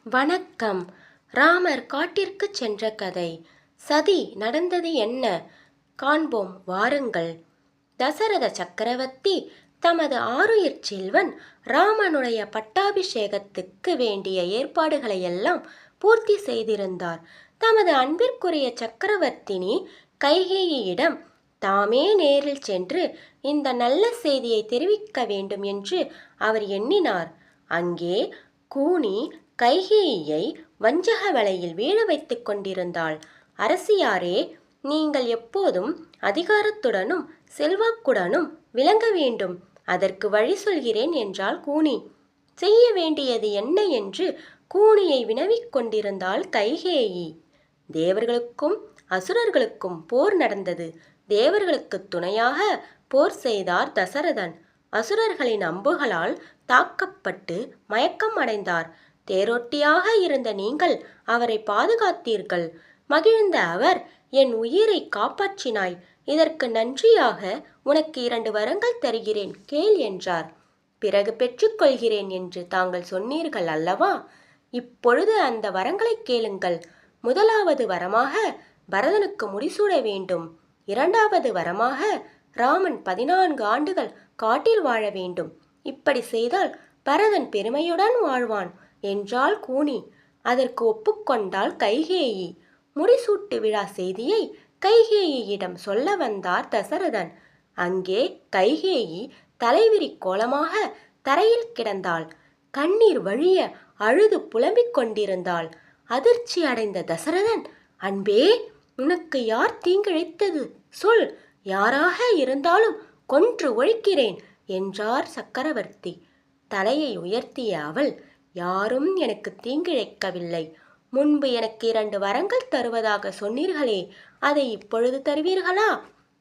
வணக்கம். ராமர் காட்டிற்குச் சென்ற கதை. சதி நடந்தது என்ன காண்போம் வாருங்கள். தசரத சக்கரவர்த்தி தமது ஆருயிர் செல்வன் ராமனுடைய பட்டாபிஷேகத்துக்கு வேண்டிய ஏற்பாடுகளையெல்லாம் பூர்த்தி செய்திருந்தார். தமது அன்பிற்குரிய சக்கரவர்த்தினி கைகேயியிடம் தாமே நேரில் சென்று இந்த நல்ல செய்தியை தெரிவிக்க வேண்டும் என்று அவர் எண்ணினார். அங்கே கூனி கைகேயியை வஞ்சக வலையில் வீழ வைத்துக் கொண்டிருந்தாள். அரசியாரே, நீங்கள் எப்போதும் அதிகாரத்துடனும் செல்வாக்குடனும் விளங்க வேண்டும். அதற்கு வழி சொல்கிறேன் என்றாள் கூனி. செய்ய வேண்டியது என்ன என்று கூனியை வினவிக் கொண்டிருந்தாள் கைகேயி. தேவர்களுக்கும் அசுரர்களுக்கும் போர் நடந்தது. தேவர்களுக்கு துணையாக போர் செய்தார் தசரதன். அசுரர்களின் அம்புகளால் தாக்கப்பட்டு மயக்கம் அடைந்தார். தேரோட்டியாக இருந்த நீங்கள் அவரை பாதுகாத்தீர்கள். மகிழ்ந்த அவர், என் உயிரை காப்பாற்றினாய். இதற்கு நன்றியாக உனக்கு 2 வரங்கள் தருகிறேன், கேள் என்றார். பிறகு பெற்றுக்கொள்கிறேன் என்று தாங்கள் சொன்னீர்கள் அல்லவா? இப்பொழுது அந்த வரங்களை கேளுங்கள். முதலாவது வரமாக பரதனுக்கு முடிசூட வேண்டும். 2வது வரமாக ராமன் 14 ஆண்டுகள் காட்டில் வாழ வேண்டும். இப்படி செய்தால் பரதன் பெருமையுடன் வாழ்வான் என்றாள் கூனி. அதற்கு ஒப்புக்கொண்டாள் கைகேயி. முடிசூட்டு விழா செய்தியை கைகேயியிடம் சொல்ல வந்தார் தசரதன். அங்கே கைகேயி தலைவிரி கோலமாக தரையில் கிடந்தாள். கண்ணீர் வழிய அழுது புலம்பிக் கொண்டிருந்தாள். அதிர்ச்சி அடைந்த தசரதன், அன்பே, உனக்கு யார் தீங்கிழைத்தது? சொல். யாராக இருந்தாலும் கொன்று ஒழிக்கிறேன் என்றார் சக்கரவர்த்தி. தலையை உயர்த்திய அவள், யாரும் எனக்கு தீங்கிழைக்கவில்லை. முன்பு எனக்கு 2 வரங்கள் தருவதாக சொன்னீர்களே, அதை இப்பொழுது தருவீர்களா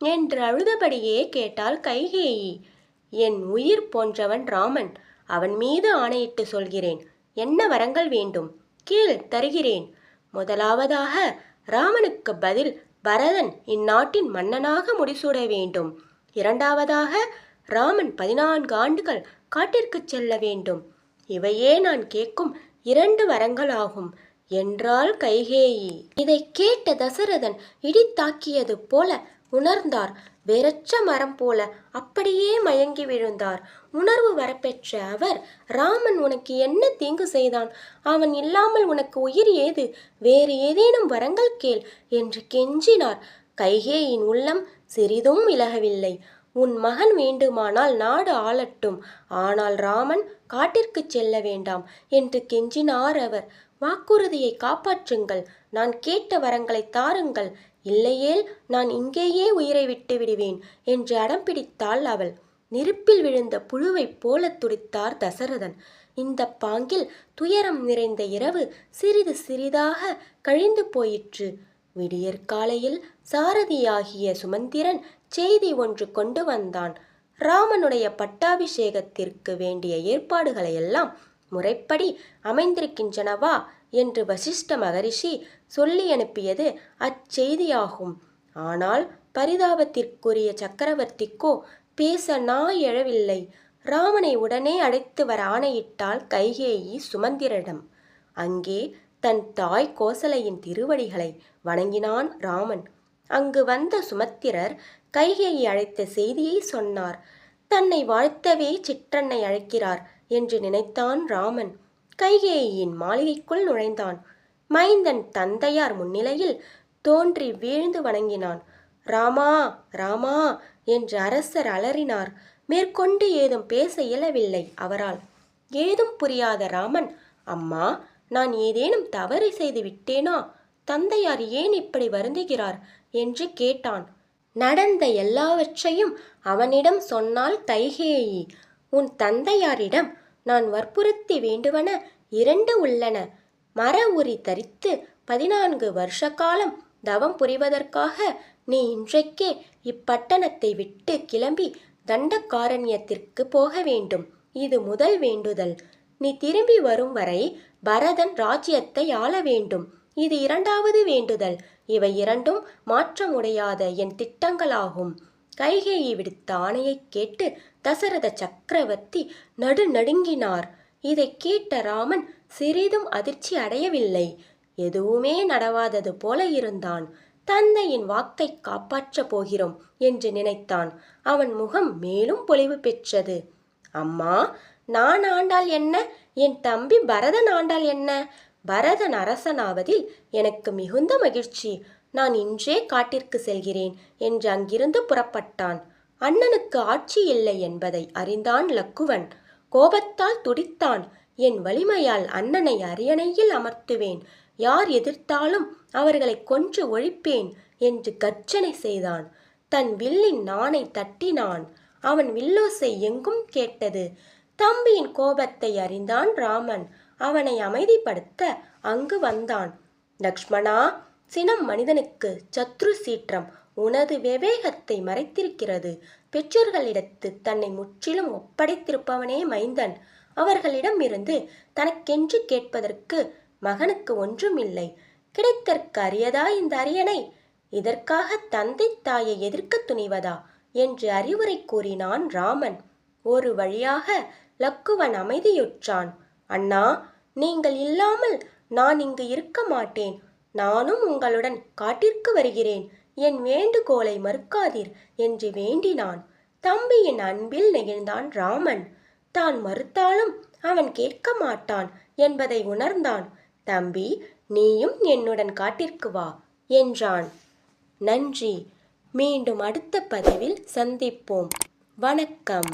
என்று அழுதபடியே கேட்டாள் கைகேயி. என் உயிர் போன்றவன் ராமன். அவன் மீது ஆணையிட்டு சொல்கிறேன். என்ன வரங்கள் வேண்டும்? கேள், தருகிறேன். முதலாவதாக ராமனுக்கு பதில் பரதன் இந்நாட்டின் மன்னனாக முடிசூட வேண்டும். 2வதாக ராமன் 14 ஆண்டுகள் காட்டிற்கு செல்ல வேண்டும். இவையே நான் கேட்கும் 2 வரங்களாகும் என்றாள் கைகேயி. இதை கேட்ட தசரதன் இடி தாக்கியது போல உணர்ந்தார். வேரற்ற மரம் போல அப்படியே மயங்கி விழுந்தார். உணர்வு வரப்பெற்ற அவர், ராமன் உனக்கு என்ன தீங்கு செய்தான்? அவன் இல்லாமல் உனக்கு உயிர் ஏது? வேறு ஏதேனும் வரங்கள் கேள் என்று கெஞ்சினார். கைகேயின் உள்ளம் சிறிதும் விலகவில்லை. உன் மகன் வேண்டுமானால் நாடு ஆளட்டும், ஆனால் ராமன் காட்டிற்கு செல்ல வேண்டாம் என்று கெஞ்சினார் அவர். வாக்குறுதியை காப்பாற்றுங்கள். நான் கேட்ட வரங்களை தாருங்கள். இல்லையேல் நான் இங்கேயே உயிரை விட்டு விடுவேன் என்று அடம் பிடித்தாள் அவள். நெருப்பில் விழுந்த புழுவைப் போல துடித்தார் தசரதன். இந்த பாங்கில் துயரம் நிறைந்த இரவு சிறிது சிறிதாக கழிந்து போயிற்று. விடியற்காலையில் சாரதியாகிய சுமந்திரன் செய்தி ஒன்று கொண்டு வந்தான். ராமனுடைய பட்டாபிஷேகத்திற்கு வேண்டிய ஏற்பாடுகளையெல்லாம் முறைப்படி அமைந்திருக்கின்றனவா என்று வசிஷ்ட மகரிஷி சொல்லி அனுப்பியது அச்செய்தியாகும். ஆனால் பரிதாபத்திற்குரிய சக்கரவர்த்திக்கோ பேச நாய் எழவில்லை. ராமனை உடனே அழைத்து வர ஆணையிட்டாள் கைகேயி சுமந்திரனிடம். அங்கே தன் தாய் கோசலையின் திருவடிகளை வணங்கினான் ராமன். அங்கு வந்த சுமத்திரர் கைகேயி அழைத்த செய்தியை சொன்னார். தன்னை வாழ்த்தவே சிற்றன்னை அழைக்கிறார் என்று நினைத்தான் ராமன். கைகேயியின் மாளிகைக்குள் நுழைந்தான். மைந்தன் தந்தையார் முன்னிலையில் தோன்றி வீழ்ந்து வணங்கினான். ராமா, ராமா என்று அரசர் அலறினார். மேற்கொண்டு ஏதும் பேச இயலவில்லை அவரால். ஏதும் புரியாத ராமன், அம்மா, நான் ஏதேனும் தவறு செய்து விட்டேனா? தந்தையார் ஏன் இப்படி வருந்துகிறார் என்று கேட்டான். நடந்த எல்லாவற்றையும் அவனிடம் சொன்னாள் கைகேயி. உன் தந்தையாரிடம் நான் வற்புறுத்தி வேண்டுவன 2 உள்ளன. மர உரி தரித்து 14 வருஷ காலம் தவம் புரிவதற்காக நீ இன்றைக்கே இப்பட்டணத்தை விட்டு கிளம்பி தண்டகாரண்யத்திற்கு போக வேண்டும். இது முதல் வேண்டுதல். நீ திரும்பி வரும் வரை பரதன் ராஜ்யத்தை ஆள வேண்டும். இது 2வது வேண்டுதல். இவை 2ம் மாற்றமுடையாத என் திட்டங்களாகும். கைகேயி விடுத்த ஆணையை கேட்டு தசரத சக்கரவர்த்தி நடுநடுங்கினார். இதை கேட்ட ராமன் சிறிதும் அதிர்ச்சி அடையவில்லை. எதுவுமே நடவாதது போல இருந்தான். தந்தையின் வாக்கை காப்பாற்றப் போகிறோம் என்று நினைத்தான். அவன் முகம் மேலும் பொலிவு பெற்றது. அம்மா, நான் ஆண்டால் என்ன, என் தம்பி பரதன் ஆண்டால் என்ன? பரதன் அரசனாவதில் எனக்கு மிகுந்த மகிழ்ச்சி. நான் இன்றே காட்டிற்கு செல்கிறேன் என்று அங்கிருந்து புறப்பட்டான். அண்ணனுக்கு ஆட்சி இல்லை என்பதை அறிந்தான் லக்குவன். கோபத்தால் துடித்தான். என் வலிமையால் அண்ணனை அரியணையில் அமர்த்துவேன். யார் எதிர்த்தாலும் அவர்களை கொன்று ஒழிப்பேன் என்று கர்ஜனை செய்தான். தன் வில்லின் நாணை தட்டினான். அவன் வில்லோசை எங்கும் கேட்டது. தம்பியின் கோபத்தை அறிந்தான் ராமன். அவனை அமைதிப்படுத்த அங்கு வந்தான். லக்ஷ்மணா, சினம் மனிதனுக்கு சத்ரு சீற்றம். உனது விவேகத்தை மறைத்திருக்கிறது. பெற்றோர்களிடத்து தன்னை முற்றிலும் ஒப்படைத்திருப்பவனே மைந்தன். அவர்களிடம் இருந்து தனக்கென்று கேட்பதற்கு மகனுக்கு ஒன்றுமில்லை. கிடைத்தற்கு அரியதா இந்த அரியணை? இதற்காக தந்தை தாயை எதிர்க்க துணிவதா என்று அறிவுரை கூறினான் ராமன். ஒரு வழியாக லக்குவன் அமைதியுற்றான். அண்ணா, நீங்கள் இல்லாமல் நான் இங்கு இருக்க மாட்டேன். நானும் உங்களுடன் காட்டிற்கு வருகிறேன். என் வேண்டுகோளை மறுக்காதீர் என்று வேண்டினான். தம்பியின் அன்பில் நெகிழ்ந்தான் ராமன். தான் மறுத்தாலும் அவன் கேட்க மாட்டான் என்பதை உணர்ந்தான். தம்பி, நீயும் என்னுடன் காட்டிற்கு வா என்றான். நன்றி. மீண்டும் அடுத்த பதிவில் சந்திப்போம். வணக்கம்.